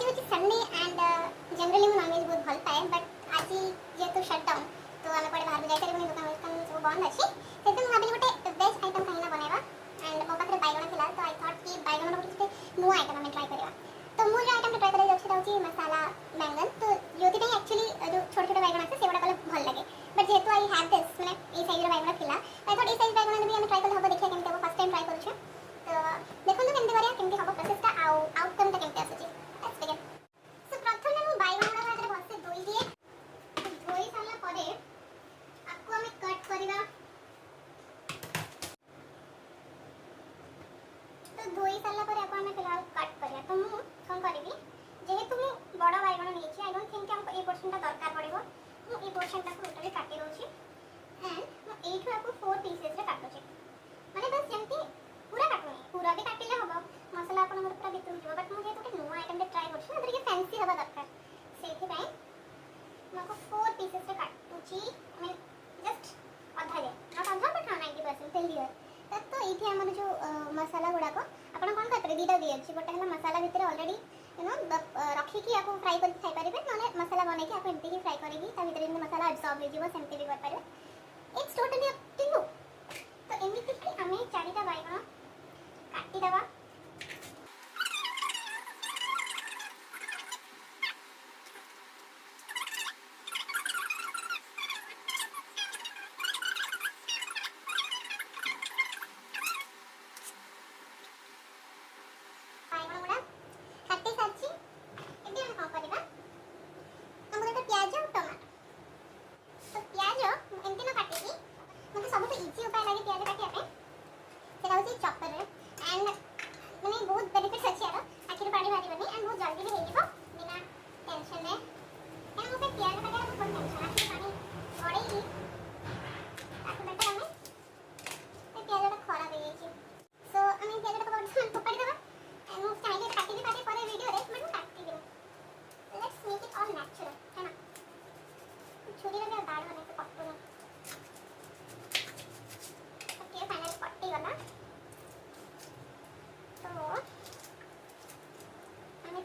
आज हूँ Sunday and generally मुझे नॉनवेज बहुत भल पाए बट आज जेहेतु शटडाउन तो आम कड़े बाहर जापर दुकान दुकान सब बंद अच्छी से मुझे भाविली गोटे वेज आइटम कहीं बनवा एंड मो पाखे बैगण था तो आई थॉट कि बैगण गोटे नुआ आइटम आम ट्राए करवा तो मुझे आइटम ट्राए कर मसाला बैंगन तो जो एक्चुअली जो छोटे छोटे बैगण आसे से कले भल लगे बट जेहेतु आई हैव दिस मैंने ये साइज बैगण था आई थॉट ये साइज बैगण भी आम ट्राए कले हम देखिए केमती हम फर्स्ट टाइम ट्राए करूँ तो देखो केमती करा केमती हम प्रोसेसटा आउटकमटा केमती आसूची सो प्रथम मैं बैगण गुड़ा भलसे धोई दिए धोई सारा पर आपको हमें कट करवा तो धोई सारा पर आपको हमें फिलहाल कट करवा तो मु कौन करी जेहेतु मु बड़ बैगण नहीं आई डोंट थिंक हमको ये पोर्शन दरकार पड़ो मु ये पोर्शन टोटली काटी दूसरी एंड मुझे आपको 4 पीसेस रे काटुची माने बस जमती पूरा काटुनी पूरा भी काटिले हम मसला अपन पूरा भितर जीव बट मुझे गोटे नुआ आइटम ट्राए कर फैंसी हवा दरकार से मुझे 4 पीसेस रे काटुची आई जस्ट अधा जे नॉट अधा बट 90% टेल हियर तो ये हमर जो मसाला गुड़ाक आपन कौन करते दीटा दी अच्छी गोटे है मसाला भितर ऑलरेडी यू नो रखिकी आपको फ्राई कर खाई पारे ना मसाला बन के आप एमती ही फ्राई करेगी भीतर मसाला एब्सॉर्ब हो सेमती भी कर it's totally up to you तो एमती कि आम 4टा बैगण काटिदेवा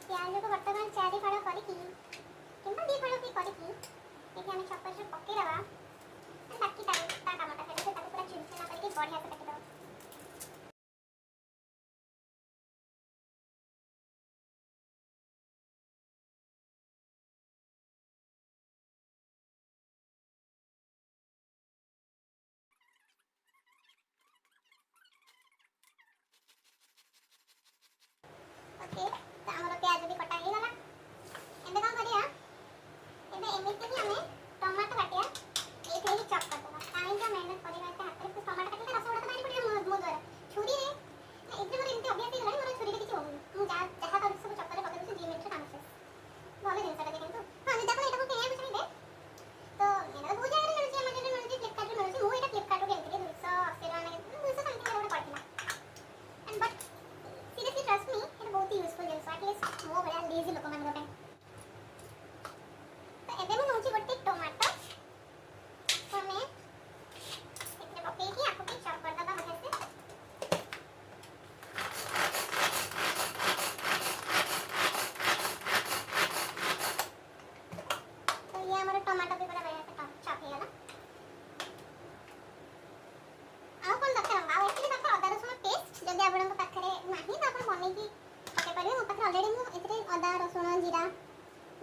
प्याज को बर्तमान 4 फाड़ करके किंबा 2 फाड़ भी करके देखिए हम चॉपर से पकेइबा बाकी ता टमाटर से ताको पूरा चुनचुना करके बढ़िया से काटिदो ओके तो हमर प्याज भी कटा ही गला एबे का करिया एबे एमिति ही हमें टमाटर काटिया एथे ही चॉप कर देबा काहे का मेहनत करिबा एते हाथ रे टमाटर काटिले रस उडा तो मारी पड़िया मो द्वारा छुरी रे इतने मोर एमती अभ्यास ही गला मोर छुरी रे किछ होउनी मु जा जहा कर सब चॉपर रे पके दे 2 मिनिट रे काम शेष भले जिंस रे किंतु हां देखो एटा को केया बुझी दे तो एना बहुत जगह रे मिलुची हमर मिलुची फ्लिपकार्ट रे मिलुची मु एटा फ्लिपकार्ट रो केमती 280 टका 200 समथिंग रे गोटे पड़िला and but seriously trust me it बहुत ही यूजफुल जिंस एटलीस्ट मो बड़ा लेजी लोक मान पे तो एबे मु नउची गोटे टमाटर तो मैं इतने पके की आपको भी चॉप कर दबा बढ़िया से तो ये हमारा टमाटर भी बड़ा बढ़िया से चॉप हो गया आ कोन दरकार आ एक्चुअली दरकार अदा रसुण पेस्ट जदि आपन पाखरे नाही तो आपन बनै की पके पारे मो पाखरे ऑलरेडी मु इतरे अदा रसुण जीरा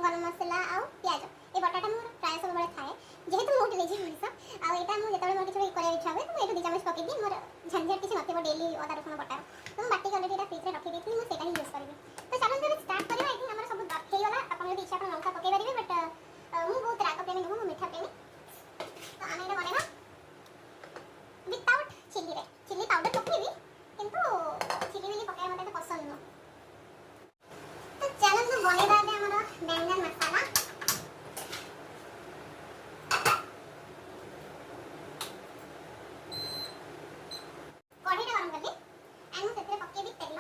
गरम मसाला आ प्याज ए बटाटा मोर प्राय सब बळे थाए जेहेतु मोट लेजी मनिसा आ एटा मु जेतबे मोर किछ करे इच्छा होय तो एटु 2 चम्मच पके दी मोर झंझट किछ नथिबो डेली अदा रसुण बटा तो मु बाटी ऑलरेडी एटा फ्रिज रे रखि देथि मु सेटा ही यूज करबी तो चलन जब स्टार्ट करियो आई थिंक हमर सब दख हेगला आपन यदि इच्छा अपन लंका पके परिबे बट मु बहुत राग प्रेमी नु मु मीठा प्रेमी तो आमे एटा बनेबा विदाउट चिली रे चिली पाउडर पकेबी किंतु चिली मिली पकाय मते पसंद न तो चलन मु बनेबा बे हमर बैंगन मसाला कढ़ी गरम करली एंड मु सेते पकेबी तेल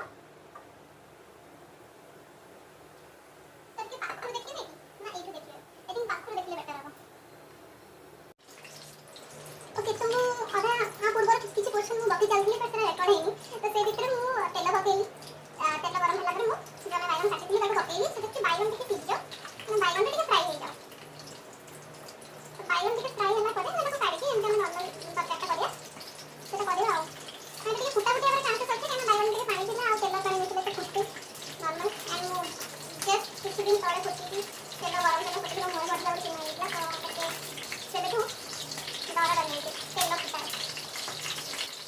तो के पाखु देखिबे कि ना एठु देखिबे आई थिंक पाखु देखले बेटर हबो ओके तो मु अरे आ पूर्व किछि क्वेश्चन मु बाकी चलली पर सेटा रेकॉर्ड हेनी तो से भीतर मु तेल पकेली तेल गरम होला पर मु जने बैगन काटिली ताको पकेली सेटा बैगन टिके सीझ जाओ बैगन टिके फ्राई हो जाओ बैगन टिके फ्राई होला परे मैंने काढी के एंड नॉर्मल तरकारीटा करिया सेटा करिया आ मैंने टिके फुटा फुटा चांसेस अछि कि बैगन टिके पानी दिला आ तेल पानी मिले तो फुटते नॉर्मल एंड जस्ट कुछ दिन तले फुटी तेल गरम तेल फुटी मोय भटला कि नहीं दिला तो करके सेटा को दारा डालने के तेल फुटा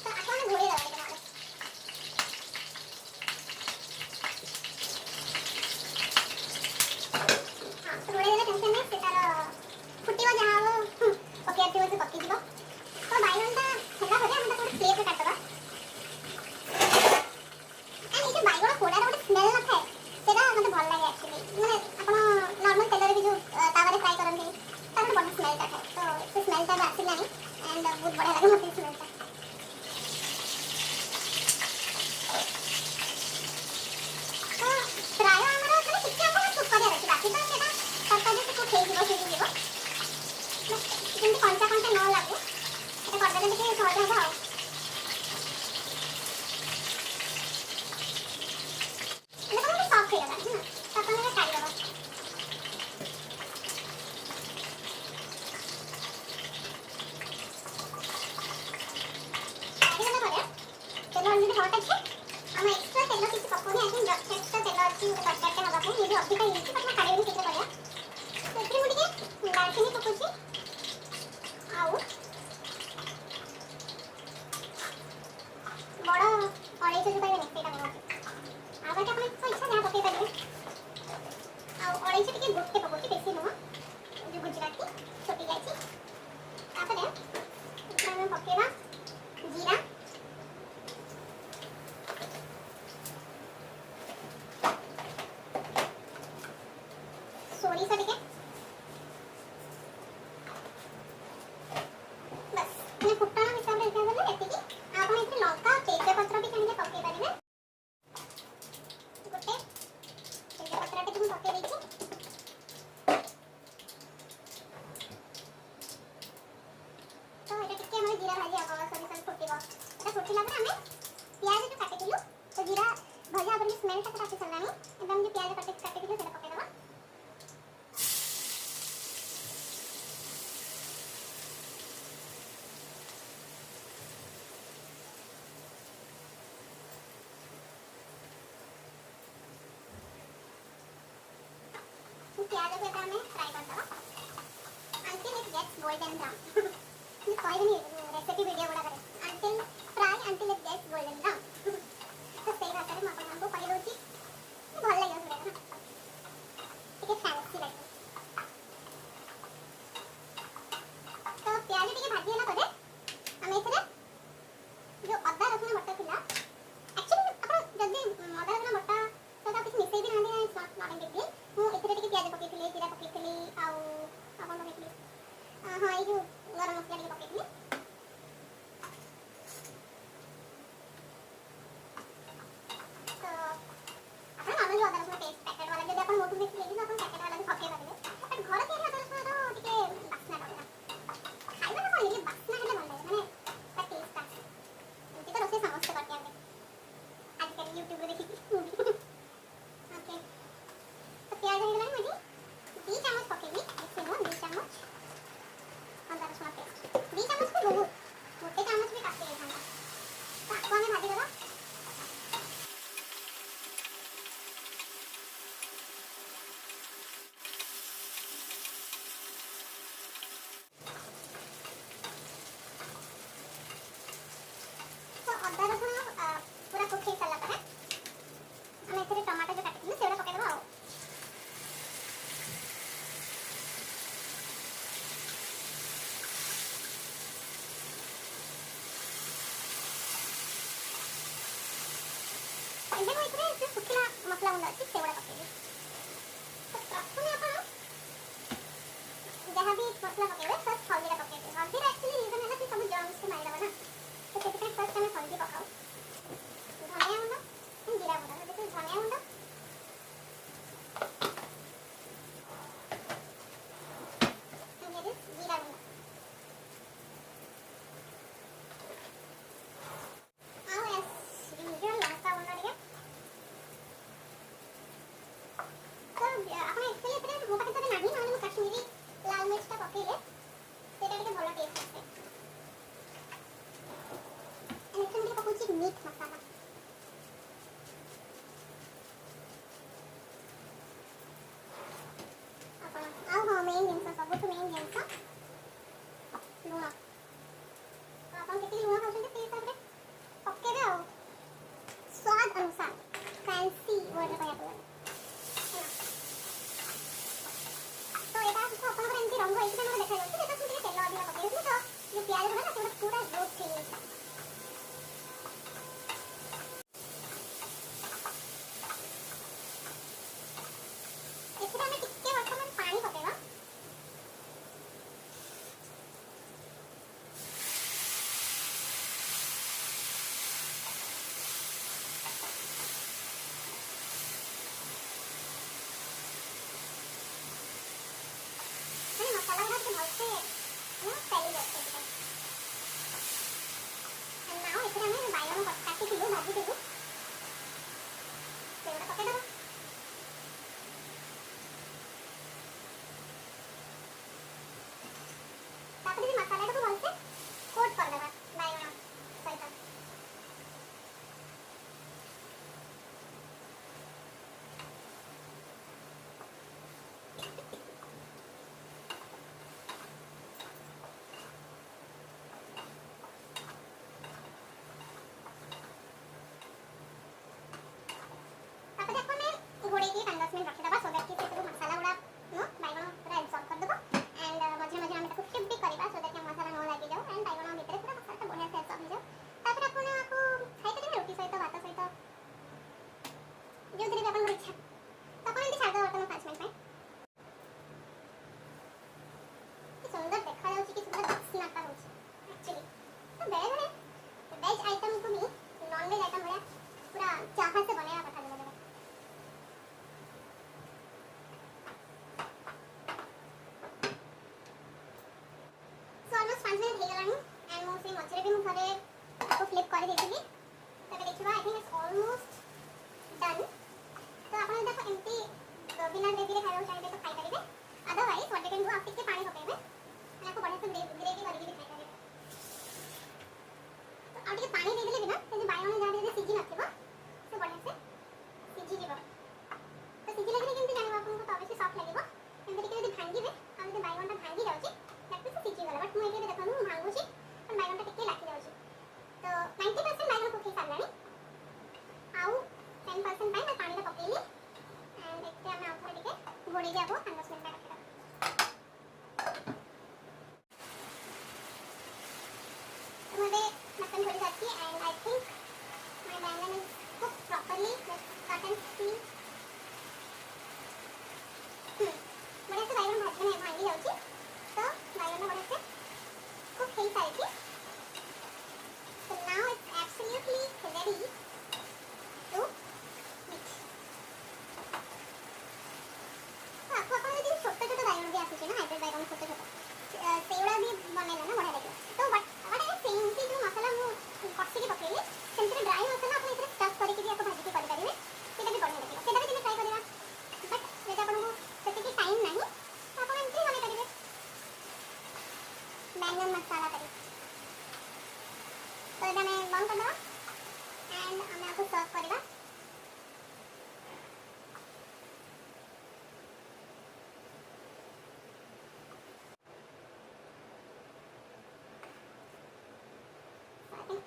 तो आपण घोड़ी दवा के हां थोड़े देर टेंशन नहीं सेटा फुटीवा जहां वो पके आते से पक्की दिबो तो बैगन ता ठंडा हो जाए हम तो प्लेट में काटबा एंड ये बैगन कोडा रे स्मेल न थाए सेटा मते भल लागे एक्चुअली माने आपण नॉर्मल तेल रे जो तावा रे फ्राई करन तार बड़ स्मेल ता थाए तो से स्मेल ता आसिला नहीं एंड बहुत बढ़िया लागे मते स्मेल ता तो प्राय हमरा खाली किछ आपण कुक करे रखि बाकी तो सेटा तरकारी से कुक हेइ दिबो से दिबो কিন্তু কঞ্চা কঞ্চা ন লাগে এটা করলে ଟିକେ সহজ হবে ଆଉ এটা মানে সফট হয়ে যাবে না তখন এটা কাটি দেব কাটি দেব পরে তেল অলরেডি হট আছে আমি এক্সট্রা তেল কিছু পকাউনি আই থিংক এক্সট্রা তেল ଅଛି তরকারিটা হବା ପାଇଁ ये भी ଅଧିକା ହେଇଛି ତ କାଟି ଦେବି ଟିକେ କରିବା तो ଏଥିରେ ମୁଁ ଟିକେ ଡାଲଚିନି ପକଉଛି ଆଉ ବଡ଼ ଅଳେଇଚ ଯୋଉ ପାଇବେନି ସେଇଟା ପକଉଛି ଆଉ ବାକି ଆପଣ ଇଚ୍ଛା ଯାହା ପକେଇ ପାରିବେ ଆଉ ଅଳେଇଚ ଟିକେ ଗୋଟେ ପକଉଛି ବେଶୀ ନୁହଁ ଯୋଉ ଗୁଜରାତି ଛୋଟି ଯାଇଛି ତାପରେ ଏଥିରେ ଆମେ ପକେଇବା ଜିରା ସୋରିଷ ଟିକେ फुटण हिसाब से देखा गले एतिकी आपण इथे लंका तेज पत्र भी चाहिले पके परिबे गोटे तेज पत्र के तुम पके देछि तो एटा टिके हम जीरा भाजी आबो सरिसा फुटिबो एटा फुटिला पर हमें प्याज जो काटे दिलु तो जीरा भजा पर स्मेल ता काटे चलानी एकदम जो प्याज काटे दिलु सेटा पके दबा प्याज को एटा हमें फ्राई कर दबा until it gets golden brown ये कोई नहीं रेसिपी वीडियो बड़ा करे until fry until it gets golden brown तो सही बात है मैं आपको कहि दोची भल लागे सुने ना ठीक फैंसी लागे तो प्याज टिके भाजी होला परे हम एथरे जो अदा रसुन बटा थिला एक्चुअली आपण जल्दी अदा रसुन बटा तो किछ मिसई भी ना दे नॉट इंडियन ମୁଁ ଏଥିରେ ଟିକେ ପିଆଜ ପକେଇଥିଲି ଜିରା ପକେଇଥିଲି ଆଉ ଆପଣ ପକେଇଥିଲି ହଁ ଏଇ ଯୋଉ ଗରମ ମସଲା ଟିକେ ପକେଇଥିଲି ତ ଆପଣ ନର୍ମାଲି ଅଦା ରସୁଣ ପେଷ୍ଟ ପ୍ୟାକେଟ वाला ଯଦି ଆପଣ ମୋଟୁ ଦେଖି ଦେଇକି ଆପଣ ପ୍ୟାକେଟ वाला ବି ପକେଇ ପାରିବେ ବଟ୍ ଘର ତିଆରି ଅଦା ରସୁଣର ଟିକେ ବାସ୍ନା ରହିଲା ଖାଇବା ତ କଣ ବାସ୍ନା ହେଲେ ଭଲ ଲାଗେ ମାନେ ତା ଟେଷ୍ଟ ଆସେ ଏମିତି ତ ରୋଷେଇ ସମସ୍ତେ କରିଦିଅନ୍ତି ଆଜିକାଲି ୟୁଟ୍ୟୁବରେ ଦେଖିକି ଓକେ प्याज हो गलानी मुझे 2 चम्मच पकेगी इससे नो 2 चम्मच अदा रसुण पेस्ट 2 चम्मच को बहुत गोटे चम्मच भी काटे देना तो आपको हमें भाजी देबा तो अदा रसुण पूरा कुक हो साला पर हम एथरे टमाटर जो काटिथिलु सेरा पके देबा एंड देन इतने से सुखिला मसला गुंड अच्छी से बड़ा पकेबे तो प्रथम आपण जहां भी मसला पकेबे फर्स्ट हल्दी पकेबे हल्दी एक्चुअली रीजन है कि सब जर्म्स से मारला ना तो सेते फर्स्ट हमें हल्दी पकाओ धनिया गुंड जीरा गुंड देखो धनिया गुंड जीरा गुंड पकेइले सेटा टिके भलो टेस्ट आसे। एथन टिके पकोछि मीट मसाला। आपण आउ हां मेन जिंस सब तो मेन जिंस लूण। तो आपण केति लूण खाउछन से हिसाब रे पकेबे आ स्वाद अनुसार फैंसी वर्ड कहया तो एटा तो अपन एमती रंग होई कि हमरा देखा जाउछि एटा सुन तेल अधिक पकेइ तो जो प्याज बना ना सेटा पूरा रोस्ट हो जाइछा। एथरा में टिके वर्तमान पानी पकेबा। मसाला गुड़ा से भलसे फैली जाए एंड नाउ एथरा में बाइगन काटी दिलु भाजी देबु सेटा पके दबो। तापर ये मसाला को भलसे कोट कर देबा बाइगन सहित। घोड़े के 10 मिनट रखि दबा सो दैट कि से मसाला गुड़ा नो बाइगन पूरा एब्सॉर्ब कर दबो एंड मझे मझे हम ताको फ्लिप भी करबा सो दैट कि मसाला न लागी जाओ एंड बाइगन भीतर पूरा मसाला बढ़िया से एब्सॉर्ब हो जाओ। तापर आपण को खाइ के रोटी सहित भात सहित जो दिन अपन इच्छा तो अपन एंती छाड़ दो वर्तमान 5 मिनट में। कि सुंदर देखा जाउछि कि सुंदर बास्नाटा होछि एक्चुअली तो बेले बेले वेज आइटम को भी नॉन वेज आइटम भलिया पूरा चाहा से बनेवा कथा जगह। मछली भी मुझे को फ्लिप कर देती तबे देखिबा I think it's almost done. तो आपण देखो एमती बिना ग्रेवी रे खाइबो चाहिए तो खाइ परिबे otherwise what you can do आप टिके पानी पकेबे मैं आपको बढ़िया से ग्रेवी करके भी खाइ परिबे। तो आ टिके पानी दे देले बिना से जे बाइगन जा दे सिजी नथिबो से बढ़िया से सिजी जीबो। तो सिजी लगले केमती जानिबा आपन को तो अवश्य सॉफ्ट लागिबो एमती टिके यदि भांगीबे हम जे बाइगन ता भांगी जाउची दैट मींस सिजी गला बट मु एके देखनु भांगुची पण बाइगन ता टिके लाखी जाउची। तो 90% बाइगन कुक ही सारलानी आउ 10% पाई मैं पानी रे पकेली एंड देखते हम आउ टिके घोड़ी के आबो 10 मिनिट रखि दबो। तो मुझे मटन घोड़ी जाती and I think my baingan is cook properly let's cut and see. बढ़िया से बाइगन भांगी जाउची तो बाइगन बढ़िया से कुक ही साइकी। So now it's absolutely ready to eat. तो आपको अपन यदि छोटे छोटे बाइगन भी आसी ना हाइब्रिड बाइगन छोटे छोटे सेवड़ा भी बनेला ना बढ़िया लगे। तो व्हाट आई एम सेइंग कि जो मसाला मु कसी के पकेली सेंटर ड्राई मसाला अपन इतने स्टफ करके भी आप भाजी के कर परिबे सेटा भी बढ़िया लगे सेटा भी दिने ट्राई करिया बट जेटा अपन को सेति की टाइम नहीं तो अपन एंट्री बने परिबे बैंगन मसाला करी। तो एटा मैं बंद कर दबा एंड हमें आपको सर्व करबा।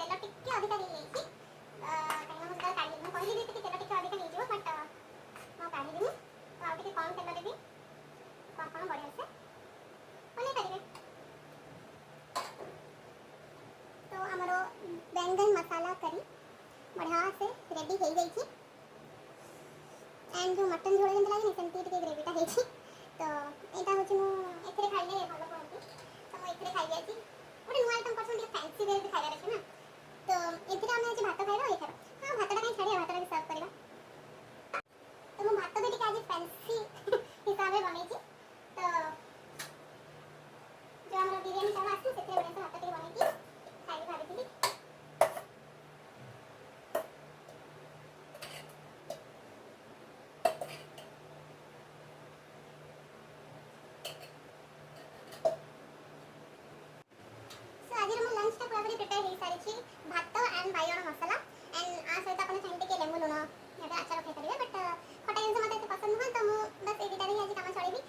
तेल टिके अधिक नहीं लेछि कहीं हम जरा काढी मैं कहली कि तेल टिके अधिक नहीं जिवो बट मैं काढी दिनी तो आ टिके कम तेल देबी तो आपण बढ़िया से बने परिबे। तो हमरो बैंगन मसाला करी बढ़िया से रेडी हो गई थी एंड जो मटन झोल जेंत लागे सेंती टिके ग्रेवीटा हे छी तो एटा होची मु एथरे खाइले भलो पड़ती तो मु एथरे खाइ जाई छी ओटे नुआ आइटम परसन टिके फैंसी वे भी खाइला रखे ना तो एथरे हम आज भात खाइबा एथरे हां भातटा कहीं छाड़ी भातटा भी सर्व करबा। तो मु भात भी टिके आज फैंसी हिसाब रे बनै छी तो जो हमरा बिरयानी सब आसी सेते बने से भात टिके बनै छी खाइ भाबी थी। अछि भात एंड बाइगण मसाला एंड आ सहित अपन चाहते के लेमु लुण या अचार खाइ परिबे बट खटा जिनस मते पसंद नुह तो मु बस ए दिटा रे आज काम चलेबी।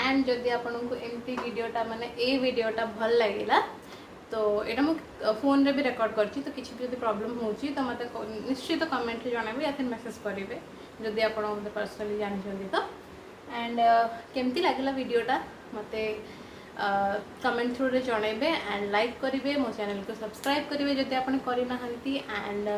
एंड जदि आपको एमती वीडियोटा माने ए वीडियोटा भल लगिला तो यहाँ मुझे फोन रे भी रेकर्ड करछि तो किसी भी जब प्रॉब्लम होची तो मत निश्चित कमेंट रे जानबे या फिर मेसेज करेंगे जदि आप मत पर्सनली जानते तो। एंड केमती लगला वीडियोटा मते कमेंट थ्रू रे जनइबे एंड लाइक करेंगे मो चैनल को सब्सक्राइब करेंगे जदि आप करना एंड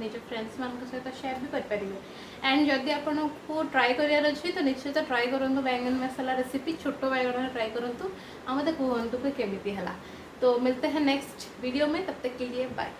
निज फ्रेंड्स मान सहित शेयर भी करेंगे। एंड जदि आपको ट्राई करार अच्छी तो निश्चित ट्राई करूँ बैंगन मसाला रेसिपी छोट बैगन ट्राई करूँ आ मत कहतु कि केमी है। तो मिलते हैं नेक्स्ट वीडियो में, तब तक के लिए बाय।